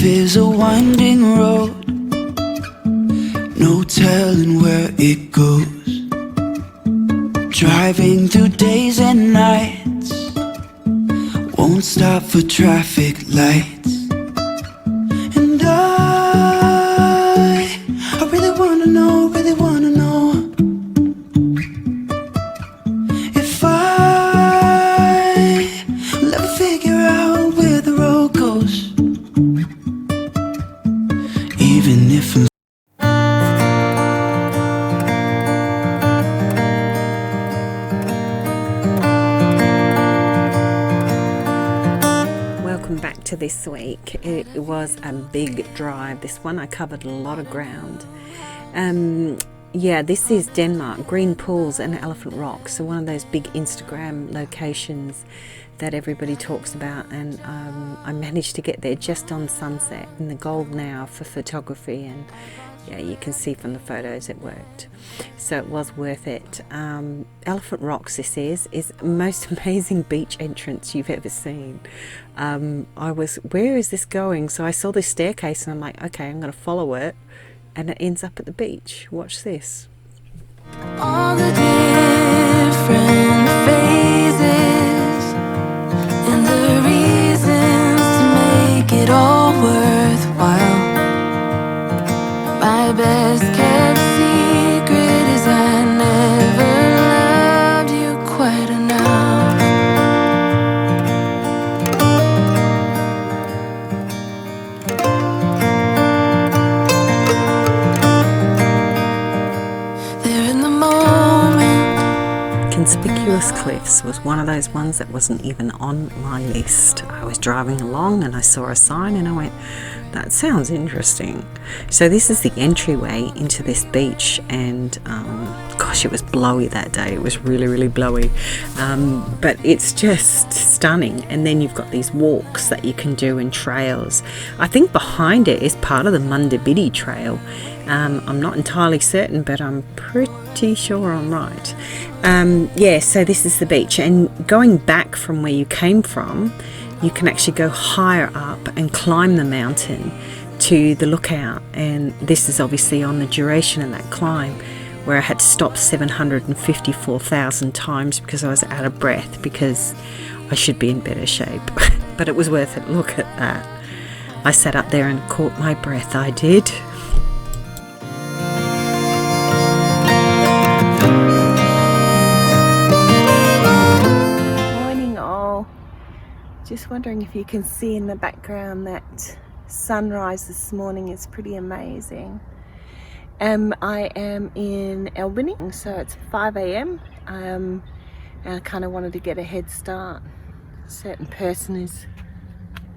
Life is a winding road, no telling where it goes. Driving through days and nights, won't stop for traffic lights. And I really wanna know, if I will ever figure out where the road goes. Even if I'm back to this week. It was a big drive. This one I covered a lot of ground. Yeah, this is Denmark, green pools and Elephant Rock, so one of those big Instagram locations that everybody talks about, and I managed to get there just on sunset in the golden hour for photography, and yeah, you can see from the photos it worked, so it was worth it. Elephant Rocks, this is most amazing beach entrance you've ever seen. I was, where is this going? So I saw this staircase and I'm like, okay, I'm going to follow it, and it ends up at the beach. Watch this. All the different phases and the reasons to make it all worthwhile. My best kept secret is I never loved you quite enough. There in the moment. Conspicuous Cliffs was one of those ones that wasn't even on my list. I was driving along and I saw a sign and I went, that sounds interesting. So this is the entryway into this beach, and gosh, it was blowy that day. It was really, really blowy, but it's just stunning. And then you've got these walks that you can do and trails. I think behind it is part of the Nomadic trail. I'm not entirely certain, but I'm pretty sure I'm right. Yeah, so this is the beach, and going back from where you came from, you can actually go higher up and climb the mountain to the lookout. And this is obviously on the duration of that climb, where I had to stop 754,000 times because I was out of breath, because I should be in better shape. But it was worth it. Look at that. I sat up there and caught my breath. I did. Just wondering if you can see in the background that sunrise this morning is pretty amazing. I am in Albany, so it's 5 a.m. And I kind of wanted to get a head start. A certain person is,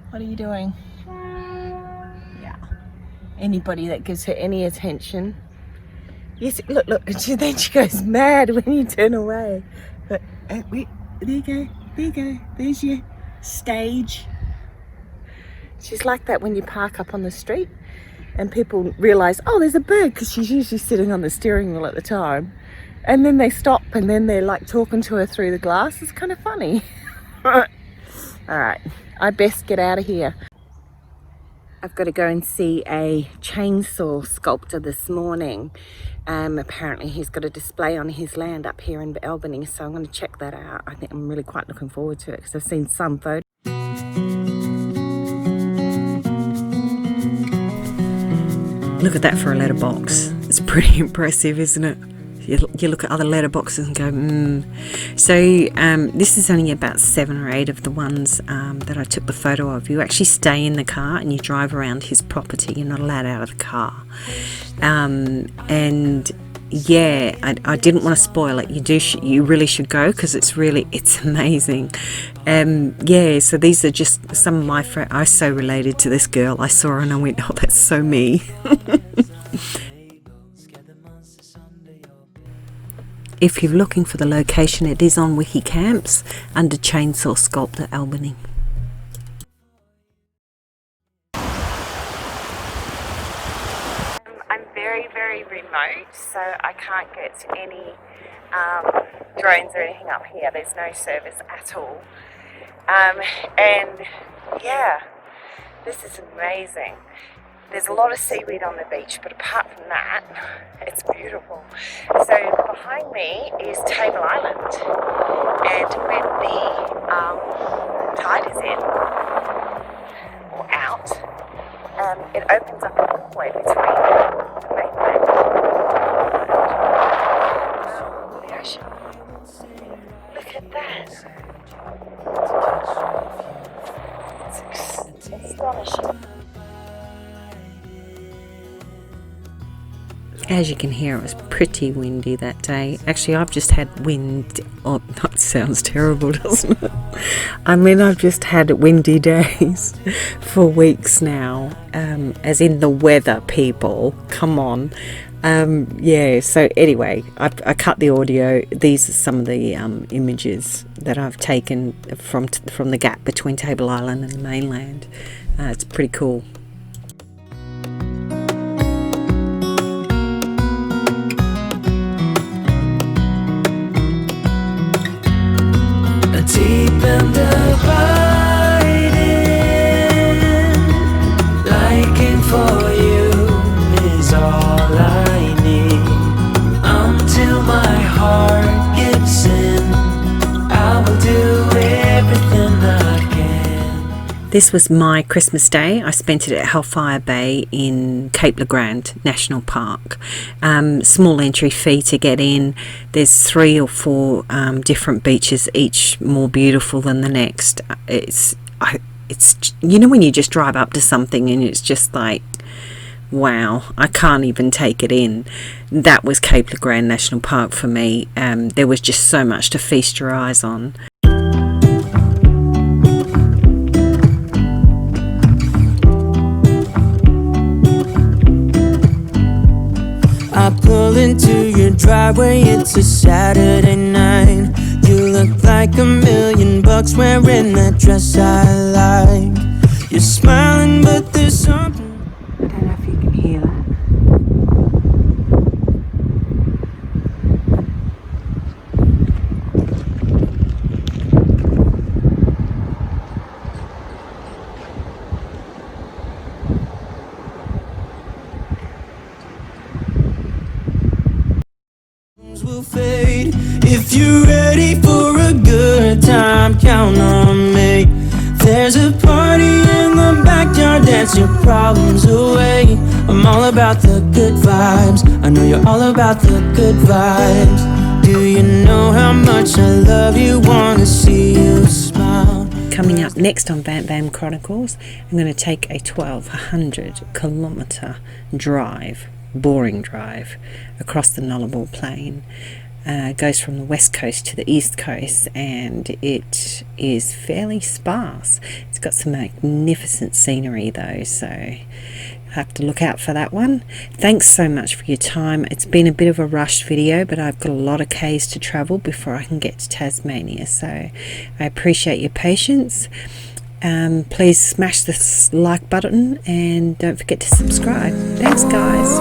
what are you doing? Yeah. Anybody that gives her any attention. Yes, look, then she goes mad when you turn away. But wait, there you go, there's your stage. She's like that when you park up on the street and people realise, oh, there's a bird, because she's usually sitting on the steering wheel at the time, and then they stop and then they're like talking to her through the glass. It's kind of funny. Alright, I best get out of here. I've got to go and see a chainsaw sculptor this morning. Apparently he's got a display on his land up here in Albany, so I'm going to check that out. I think I'm really quite looking forward to it, because I've seen some photos. Look at that for a letterbox. It's pretty impressive, isn't it? You look at other letterboxes and go, So this is only about 7 or 8 of the ones that I took the photo of. You actually stay in the car and you drive around his property. You're not allowed out of the car. And yeah, I didn't want to spoil it. You really should go, because it's amazing. Yeah, so these are just some of my friends. I so related to this girl. I saw her and I went, oh, that's so me. If you're looking for the location, it is on Wikicamps under Chainsaw Sculptor Albany. I'm very, very remote, so I can't get any drones or anything up here. There's no service at all. And yeah, This is amazing. There's a lot of seaweed on the beach, but apart from that, it's beautiful. So behind me is Table Island, and when the tide is in or out, it opens up a hallway between the mainland and the ocean. Look at that. It's astonishing. As you can hear, it was pretty windy that day. Actually, I've just had wind. Oh, that sounds terrible, doesn't it? I mean, I've just had windy days for weeks now. As in the weather, people. Come on. Yeah, so anyway, I cut the audio. These are some of the images that I've taken from the gap between Table Island and the mainland. It's pretty cool. Deep and abiding, liking for you is all I need. Until my heart gives in, I will do everything I can. This was my Christmas Day. I spent it at Hellfire Bay in Cape Le Grand National Park. Small entry fee to get in. There's 3 or 4 different beaches, each more beautiful than the next. It's you know when you just drive up to something and it's just like, wow, I can't even take it in. That was Cape Le Grand National Park for me. There was just so much to feast your eyes on. I pull into your driveway, it's a Saturday night. You look like $1,000,000 wearing that dress I like. You're smiling, but there's something. I don't know if you can hear that. Will fade. If you're ready for a good time, count on me. There's a party in the backyard, dance your problems away. I'm all about the good vibes. I know you're all about the good vibes. Do you know how much I love you? Wanna see you smile. Coming up next on Vamped Van Chronicles, I'm going to take a 1,200 kilometre drive, boring drive, across the Nullarbor Plain. Goes from the west coast to the east coast, and it is fairly sparse. It's got some magnificent scenery though, so you'll have to look out for that one. Thanks so much for your time. It's been a bit of a rushed video, but I've got a lot of Ks to travel before I can get to Tasmania, so I appreciate your patience. Please smash the like button and don't forget to subscribe. Thanks guys.